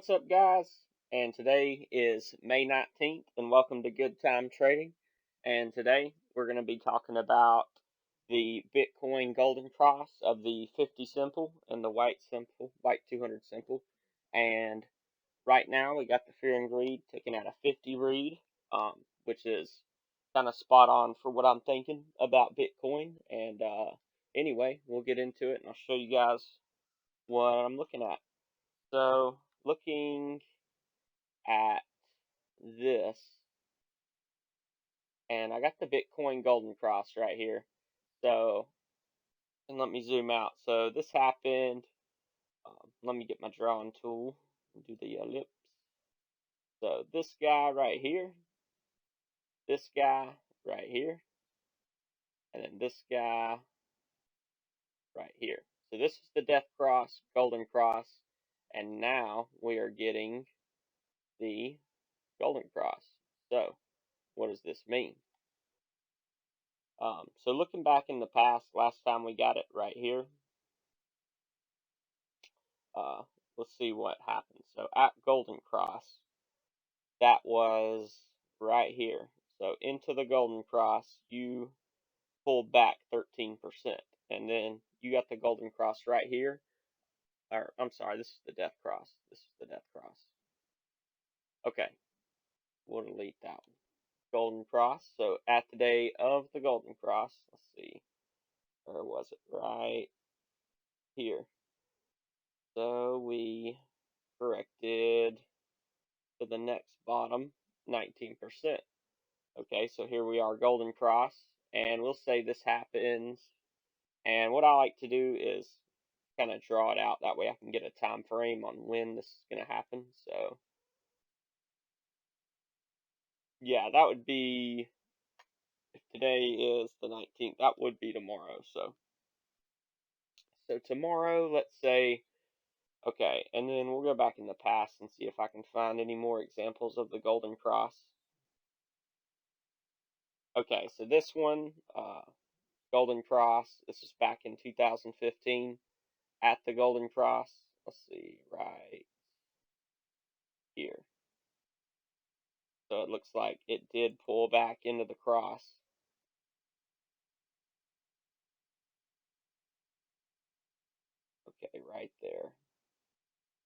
What's up, guys? And today is May 19th, and welcome to Good Time Trading. And today we're going to be talking about the Bitcoin golden cross of the 50 simple and the white 200 simple. And right now we got the Fear and Greed taking out a 50 read, which is kind of spot on for what I'm thinking about Bitcoin. And anyway, we'll get into it, and I'll show you guys what I'm looking at. So, looking at this, and I got the Bitcoin golden cross right here. So, and let me zoom out. So this happened. Let me get my drawing tool and do the ellipse. So this guy right here, this guy right here, and then this guy right here. So this is the death cross, golden cross, and now we are getting the golden cross. So what does this mean? So looking back in the past, last time we got it right here, let's see what happened. So at golden cross, that was right here. So into the golden cross, you pulled back 13%. And then you got the golden cross right here. Or, I'm sorry, this is the death cross. This is the death cross. Okay, we'll delete that one. Golden cross. So at the day of the golden cross, let's see, or was it right here? So we corrected to the next bottom, 19%. Okay, so here we are, golden cross, and we'll say this happens. And what I like to do is kind of draw it out. That way I can get a time frame on when this is going to happen. So, yeah, that would be, if today is the 19th, that would be tomorrow. So tomorrow, let's say, okay, and then we'll go back in the past and see if I can find any more examples of the golden cross. Okay, so this one, golden cross, this is back in 2015 at the golden cross. Let's see, right here. So it looks like it did pull back into the cross. Okay, right there.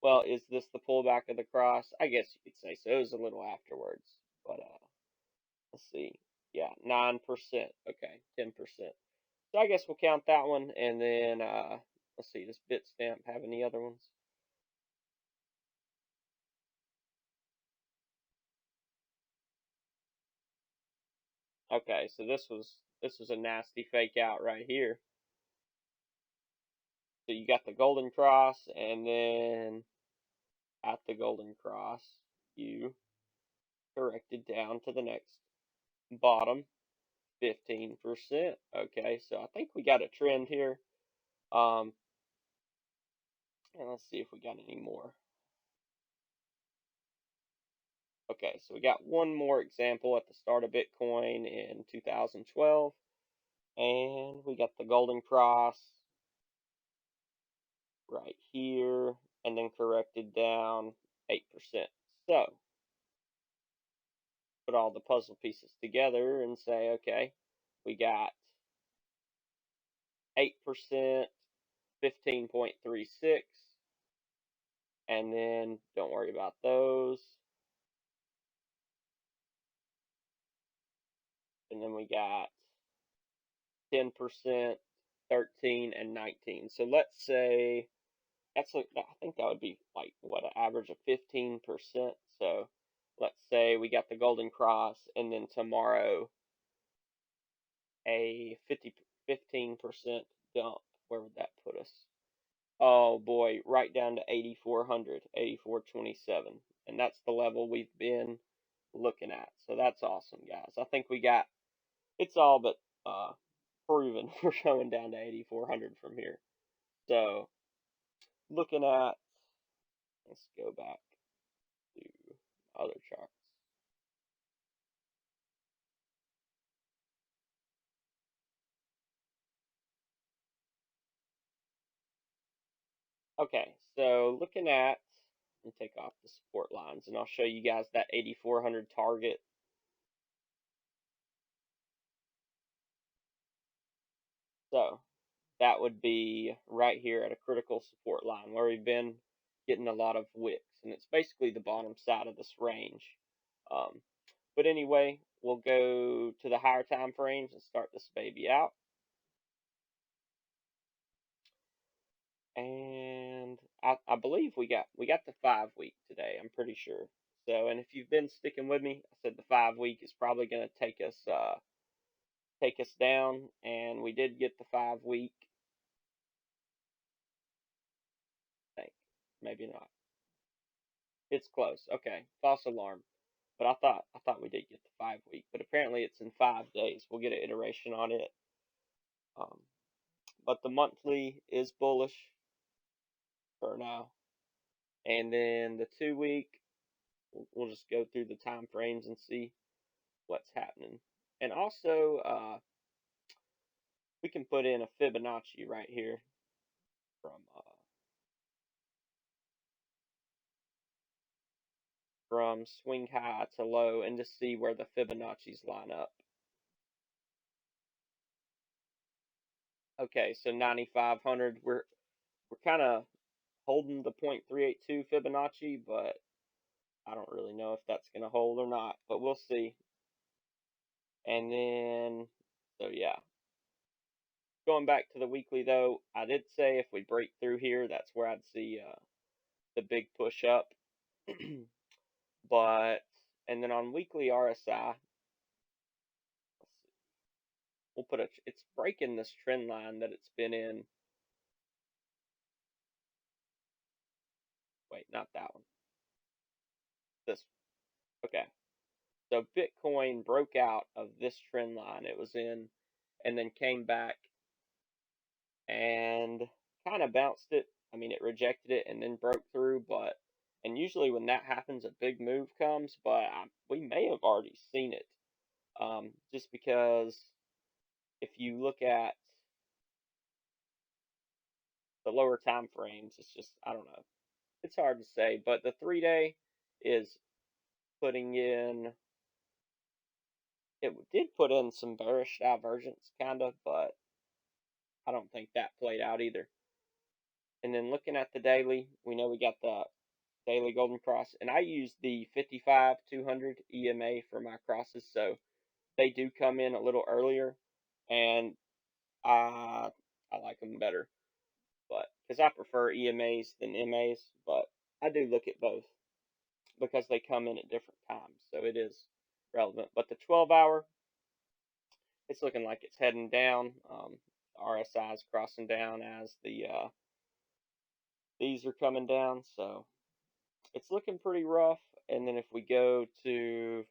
Well, is this the pullback of the cross? I guess you could say so. It was a little afterwards. But let's see. Yeah, 9%. Okay, 10%. So I guess we'll count that one, and then let's see, does Bitstamp have any other ones? Okay, so this was a nasty fake out right here. So you got the golden cross, and then at the golden cross, you corrected down to the next bottom, 15%. Okay, so I think we got a trend here. And let's see if we got any more. Okay, so we got one more example at the start of Bitcoin in 2012, and we got the golden cross right here, and then corrected down 8%. So put all the puzzle pieces together and say, okay, we got 8%, 15.36, and then don't worry about those. And then we got 10%, 13, and 19. So let's say I think that would be like what, an average of 15%. So let's say we got the golden cross, and then tomorrow a 15% dump. Where would that put us? Oh boy, right down to 8,400, 8,427, and that's the level we've been looking at. So that's awesome, guys. I think we got it's all but proven. We're going down to 8,400 from here. So looking at, let's go back to other charts. Okay, so looking at and take off the support lines, and I'll show you guys that 8,400 target. So that would be right here at a critical support line where we've been getting a lot of wicks, and it's basically the bottom side of this range. But anyway, we'll go to the higher time frames and start this baby out. And I believe we got the 5 week today. I'm pretty sure. So, and if you've been sticking with me, I said the 5 week is probably going to take us down, and we did get the 5 week. I think maybe not. It's close. Okay, false alarm. But I thought we did get the 5 week, but apparently it's in 5 days. We'll get an iteration on it. But the monthly is bullish for now, and then the 2 week, we'll just go through the time frames and see what's happening. And also, we can put in a Fibonacci right here from swing high to low, and just see where the Fibonacci's line up. Okay, so 9,500. We're kind of holding the 0.382 Fibonacci, but I don't really know if that's going to hold or not, but we'll see. And then, so yeah. Going back to the weekly though, I did say if we break through here, that's where I'd see the big push up. But, and then on weekly RSI, we'll put it's breaking this trend line that it's been in. Wait, not that one. This. Okay. So Bitcoin broke out of this trend line it was in, and then came back and kind of bounced it. I mean, it rejected it and then broke through, but, and usually when that happens, a big move comes, but we may have already seen it. Just because if you look at the lower time frames, it's just, I don't know. It's hard to say, but the 3-day is putting in, it did put in some bearish divergence, kind of, but I don't think that played out either. And then looking at the daily, we know we got the daily golden cross, and I use the 55-200 EMA for my crosses, so they do come in a little earlier, and I like them better, but because I prefer EMAs than MAs, but I do look at both because they come in at different times, so it is relevant. But the 12-hour, it's looking like it's heading down. RSI is crossing down as these are coming down, so it's looking pretty rough. And then if we go to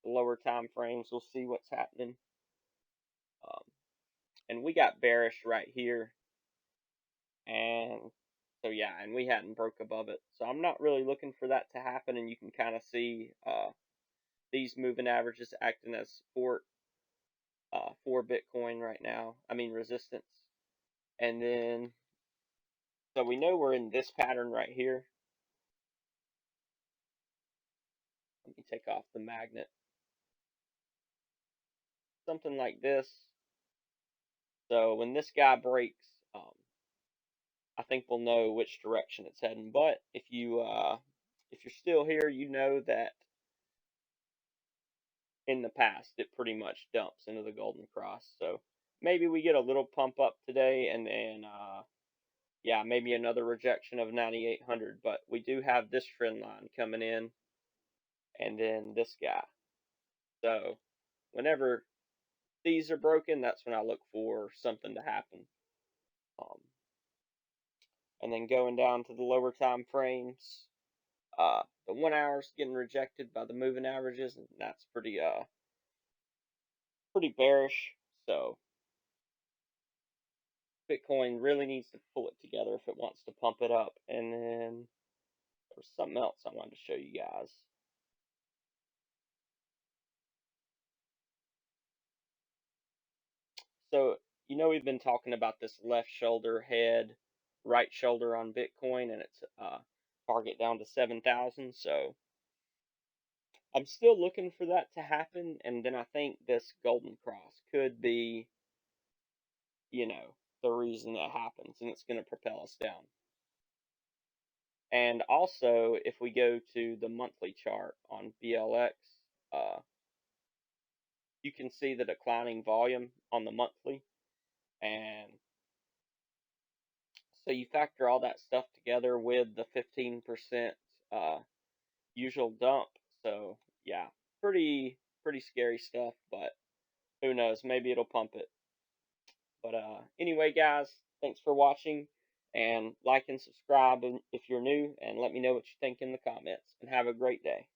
the lower time frames, we'll see what's happening. And we got bearish right here, and so yeah, and we hadn't broke above it, so I'm not really looking for that to happen. And you can kind of see these moving averages acting as support for Bitcoin right now. I mean resistance. And then, so we know we're in this pattern right here. Let me take off the magnet. Something like this. So when this guy breaks, I think we'll know which direction it's heading. But if you're still here, you know that in the past it pretty much dumps into the golden cross. So maybe we get a little pump up today, and then yeah, maybe another rejection of 9,800. But we do have this trend line coming in, and then this guy. So whenever these are broken, that's when I look for something to happen. And then going down to the lower time frames, the 1 hour's getting rejected by the moving averages, and that's pretty bearish. So Bitcoin really needs to pull it together if it wants to pump it up. And then there was something else I wanted to show you guys. So, you know, we've been talking about this left shoulder, head, right shoulder on Bitcoin, and it's target down to 7,000. So I'm still looking for that to happen, and then I think this golden cross could be, the reason that happens, and it's going to propel us down. And also, if we go to the monthly chart on BLX, uh, you can see the declining volume on the monthly, and so you factor all that stuff together with the 15% uh, usual dump. So yeah, pretty scary stuff, but who knows? Maybe it'll pump it. But anyway, guys, thanks for watching, and like and subscribe if you're new, and let me know what you think in the comments. And have a great day.